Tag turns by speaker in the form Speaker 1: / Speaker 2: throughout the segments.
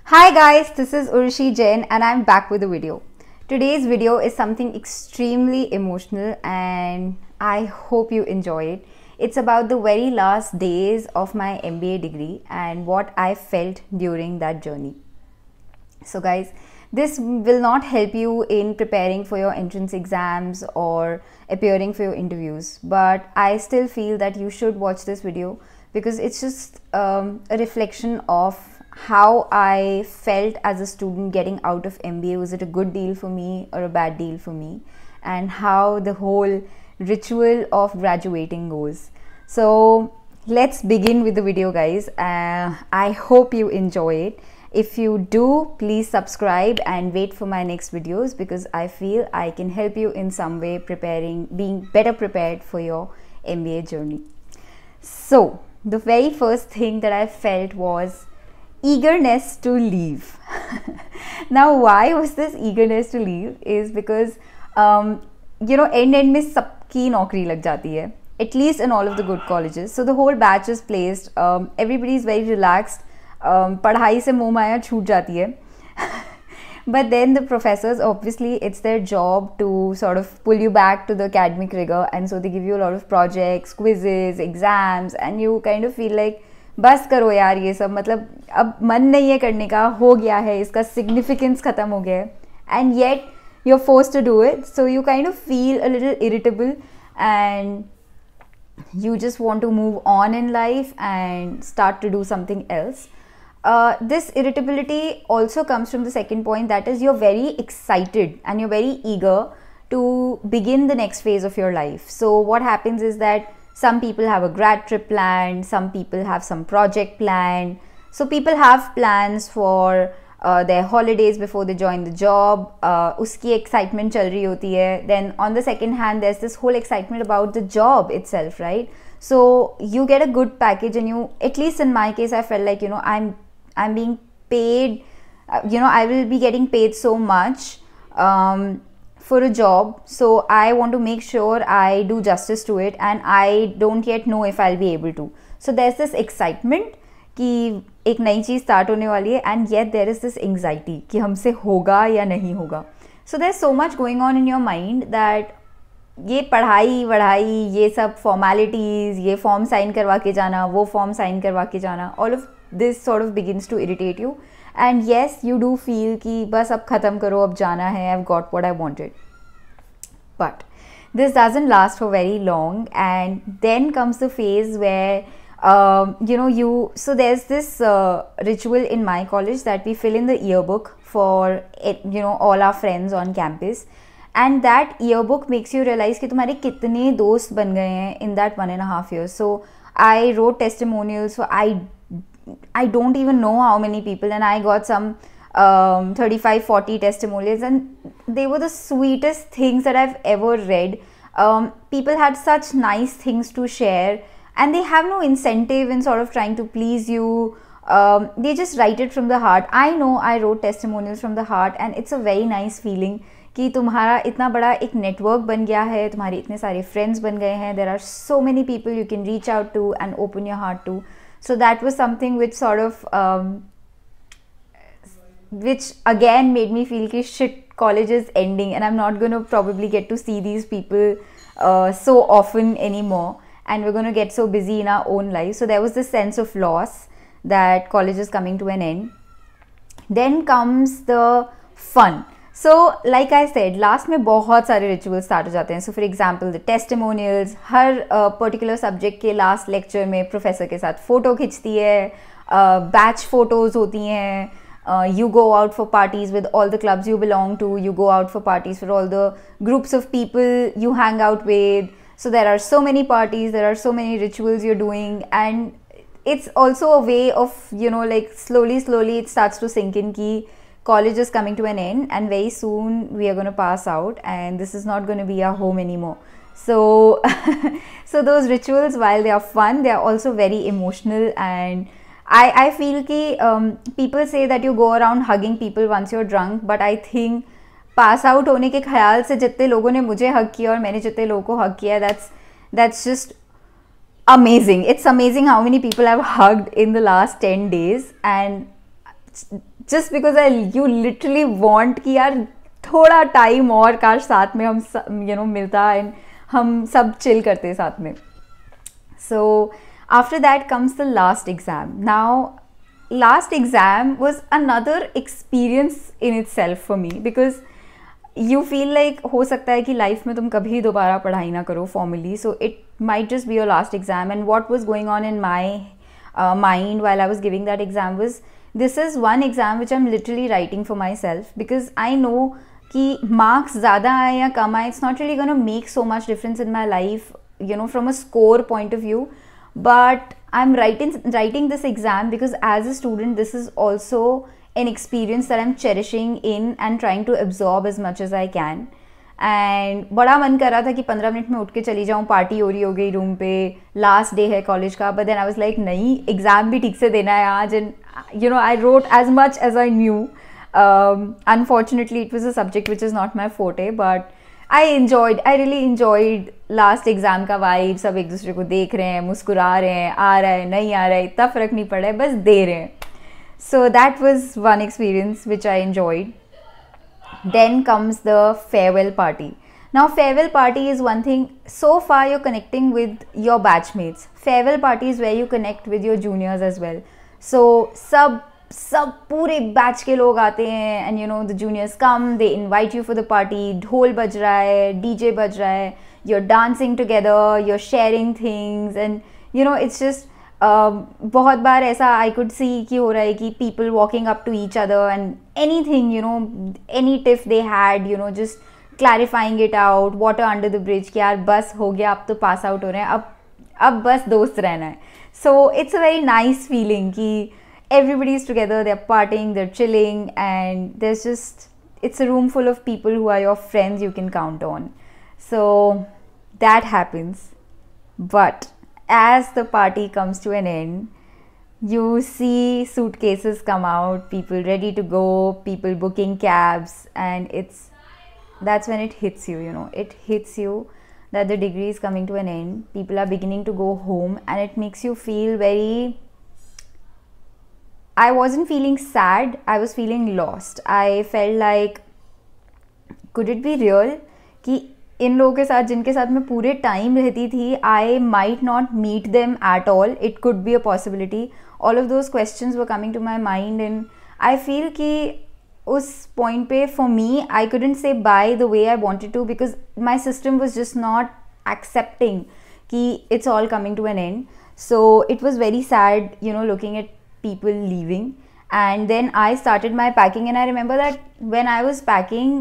Speaker 1: Hi guys, this is Urshi Jain and I'm back with a video. Today's video is something extremely emotional and I hope you enjoy it. It's about the very last days of my MBA degree and what I felt during that journey. So guys, this will not help you in preparing for your entrance exams or appearing for your interviews, but I still feel that you should watch this video because it's just a reflection of how I felt as a student getting out of MBA. Was it a good deal for me or a bad deal for me? And how the whole ritual of graduating goes. So let's begin with the video, guys. I hope you enjoy it. If you do, please subscribe and wait for my next videos because I feel I can help you in some way being better prepared for your MBA journey. So the very first thing that I felt was eagerness to leave. Now why was this eagerness to leave is because end में सबकी नौकरी लग जाती है, at least in all of the good colleges. So the whole batch is placed, everybody is very relaxed, पढ़ाई से मोह माया छूट जाती है. But then the professors, obviously it's their job to sort of pull you back to the academic rigor, and so they give you a lot of projects, quizzes, exams, and you kind of feel like बस करो यार ये सब, मतलब अब मन नहीं है करने का, हो गया है, इसका significance ख़त्म हो गया है, and yet you're forced to do it, so you kind of feel a little irritable and you just want to move on in life and start to do something else. This irritability also comes from the second point, that is you're very excited and you're very eager to begin the next phase of your life. So what happens is that some people have a grad trip planned, some people have some project planned. So people have plans for their holidays before they join the job. Uski excitement chal rahi hoti hai. Then on the second hand, there's this whole excitement about the job itself, right? So you get a good package and you, at least in my case, I felt like, I'm being paid, I will be getting paid so much for a job, so I want to make sure I do justice to it, and I don't yet know if I'll be able to. So there's this excitement कि एक नई चीज़ start होने वाली है, and yet there is this anxiety कि हमसे होगा या नहीं होगा. So there's so much going on in your mind that ये पढ़ाई वढ़ाई, ये सब formalities, ये form sign करवा के जाना, वो form sign करवा के जाना, all of this sort of begins to irritate you. And yes, you do feel कि बस अब ख़त्म करो, अब जाना है, I've got what I wanted. But this doesn't last for very long, and then comes the phase where so there's this ritual in my college that we fill in the yearbook for all our friends on campus, and that yearbook makes you realize कि तुम्हारे कितने दोस्त बन गए हैं in that 1.5 years. So I wrote testimonials, so I don't even know how many people, and I got some 35-40 testimonials, and they were the sweetest things that I've ever read. People had such nice things to share, and they have no incentive in sort of trying to please you. They just write it from the heart. I know I wrote testimonials from the heart, and it's a very nice feeling कि तुम्हारा इतना बड़ा एक network बन गया है, तुम्हारे इतने सारे friends बन गए हैं. There are so many people you can reach out to and open your heart to. So that was something which sort of which again made me feel कि shit, college is ending and I'm not going to probably get to see these people so often anymore, and we're going to get so busy in our own lives. So there was this sense of loss that college is coming to an end. Then comes the fun. So like I said, last में बहुत सारे rituals start हो जाते हैं. So for example, the testimonials, her particular subject के last lecture में professor के साथ photo खिंचती है, batch photos होती हैं. You go out for parties with all the clubs you belong to. You go out for parties for all the groups of people you hang out with. So there are so many parties, there are so many rituals you're doing, and it's also a way of, like slowly it starts to sink in कि college is coming to an end and very soon we are going to pass out and this is not going to be our home anymore. So, so those rituals, while they are fun, they are also very emotional, and I feel कि people say that you go around hugging people once you're drunk, but I think pass out होने के ख्याल से जितने लोगों ने मुझे hug किया और मैंने जितने लोगों को hug किया, that's just amazing. It's amazing how many people I've hugged in the last 10 days, and just because you literally want कि यार थोड़ा टाइम और काश साथ में हम मिलता एंड हम सब चिल करते साथ में. So after that comes the last exam. Now last exam was another experience in itself for me because you feel like हो सकता है कि लाइफ में तुम कभी दोबारा पढ़ाई ना करो formally, so it might just be your last exam. And what was going on in my mind while I was giving that exam was, this is one exam which I'm literally writing for myself because I know कि marks ज़्यादा आए या कम आए, it's not really gonna make so much difference in my life, from a score point of view. But I'm writing this exam because as a student, this is also an experience that I'm cherishing in and trying to absorb as much as I can. And बड़ा मन कर रहा था कि 15 minute में उठ के चली जाऊँ, पार्टी हो रही हो गई रूम पे, लास्ट डे है कॉलेज का. But then I was like नहीं, एग्ज़ाम भी ठीक से देना है आज. And I wrote as much as I knew. Unfortunately it was a subject which is not my forte, but I really enjoyed last exam का vibe. सब एक दूसरे को देख रहे हैं, मुस्कुरा रहे हैं, आ रहा है नहीं आ रहा है इतना फ़र्क नहीं पड़ रहा है, बस दे रहे हैं. So that was one experience which I enjoyed. Then comes the farewell party. Now farewell party is one thing, so far you're connecting with your batchmates. Farewell party is where you connect with your juniors as well. So सब पूरे batch के लोग आते हैं and the juniors come, they invite you for the party. ढोल बज रहा है, DJ बज रहा है, you're dancing together, you're sharing things and it's just बहुत बार ऐसा आई कुड सी कि हो रहा है कि people walking up to each other and anything any tiff they had just clarifying it out, water under the bridge कि यार बस हो गया, अब तो पास आउट हो रहे हैं, अब बस दोस्त रहना है. So it's a very nice feeling कि everybody is together, they're partying, they're chilling, and it's a room full of people who are your friends you can count on. So that happens. But as the party comes to an end, you see suitcases come out, people ready to go, people booking cabs, and that's when it hits you, it hits you that the degree is coming to an end. People are beginning to go home, and it makes you feel very... I wasn't feeling sad, I was feeling lost. I felt like, could it be real कि इन लोगों के साथ जिनके साथ मैं पूरे time रहती थी, I might not meet them at all, it could be a possibility. All of those questions were coming to my mind and I feel कि उस पॉइंट पे for me I couldn't say by the way I wanted to because my system was just not accepting कि it's all coming to an end. So it was very sad looking at people leaving. And then I started my packing, and I remember that when I was packing,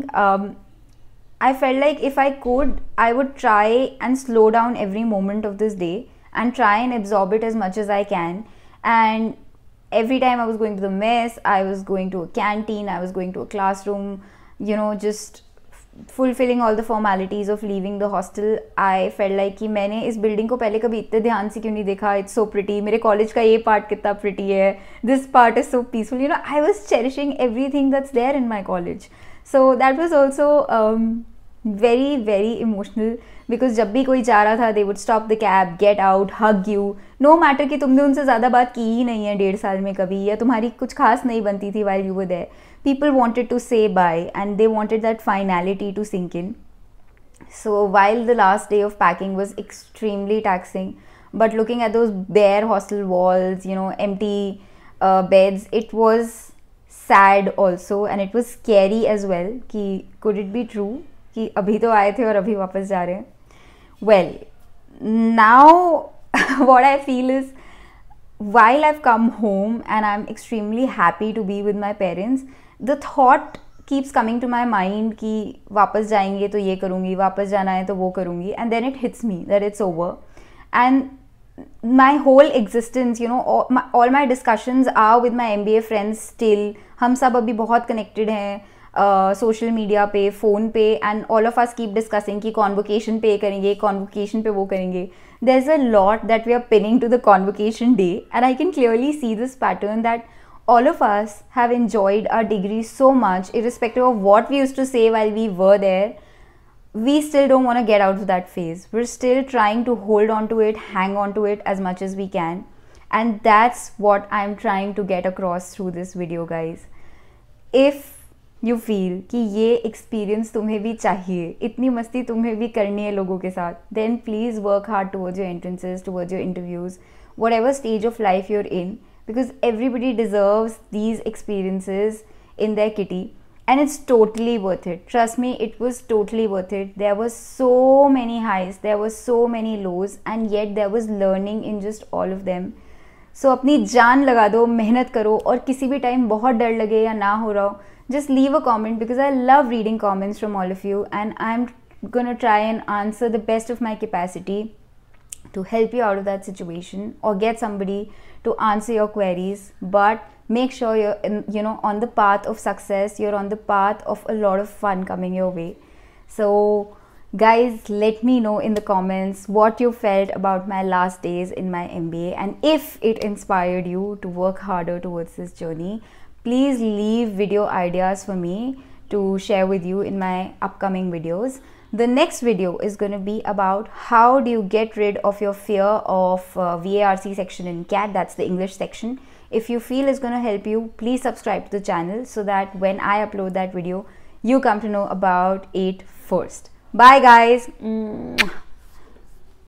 Speaker 1: I felt like if I could, I would try and slow down every moment of this day and try and absorb it as much as I can. And every time I was going to the mess, I was going to a canteen, I was going to a classroom, just fulfilling all the formalities of leaving the hostel. I felt like कि मैंने इस building को पहले कभी इतने ध्यान से क्यों नहीं देखा. इट्स सो प्रिटी, मेरे कॉलेज का ये पार्ट कितना प्रिटी है, this part is so peaceful. I was cherishing everything that's there in my college. So that was also very very emotional because जब भी कोई जा रहा था, they would stop the cab, get out, hug you, no matter कि तुमने उनसे ज़्यादा बात की ही नहीं है 1.5 साल में कभी, या तुम्हारी कुछ खास नहीं बनती थी while you were there. People wanted to say bye and they wanted that finality to sink in. So while the last day of packing was extremely taxing, but looking at those bare hostel walls, empty beds, it was sad also and it was scary as well कि could it be true कि अभी तो आए थे और अभी वापस जा रहे हैं. Well, now what I feel is while I've come home and I'm extremely happy to be with my parents, the thought keeps coming to my mind कि वापस जाएंगे तो ये करूँगी, वापस जाना है तो वो करूँगी, and then it hits me that it's over. And my whole existence, all my discussions are with my MBA friends still. हम सब अभी बहुत connected हैं सोशल मीडिया पे, फ़ोन पे, and all of us keep discussing कि convocation पे करेंगे, कॉन्वोकेशन पे वो करेंगे. There is a lot that we are pinning to the convocation day, and I can clearly see this pattern that all of us have enjoyed our degree so much, irrespective of what we used to say while we were there. We still don't want to get out of that phase. We're still trying to hold on to it, hang on to it as much as we can. And that's what I'm trying to get across through this video, guys. if you feel कि ये experience तुम्हें भी चाहिए, इतनी मस्ती तुम्हें भी करनी है लोगों के साथ, then please work hard towards your entrances, towards your interviews, whatever stage of life you're in, because everybody deserves these experiences in their kitty. And it's totally worth it. Trust me, it was totally worth it. There were so many highs, there were so many lows, and yet there was learning in just all of them. So अपनी जान लगा दो, मेहनत करो, और किसी भी time बहुत डर लगे या ना हो रहा हो, just leave a comment, because I love reading comments from all of you, and I'm gonna try and answer the best of my capacity to help you out of that situation, or get somebody to answer your queries. But make sure you're on the path of success, you're on the path of a lot of fun coming your way. So guys, let me know in the comments what you felt about my last days in my MBA, and if it inspired you to work harder towards this journey. Please leave video ideas for me to share with you in my upcoming videos. The next video is going to be about how do you get rid of your fear of VARC section in CAT, that's the English section. If you feel it's going to help you, please subscribe to the channel so that when I upload that video, you come to know about it first. Bye guys.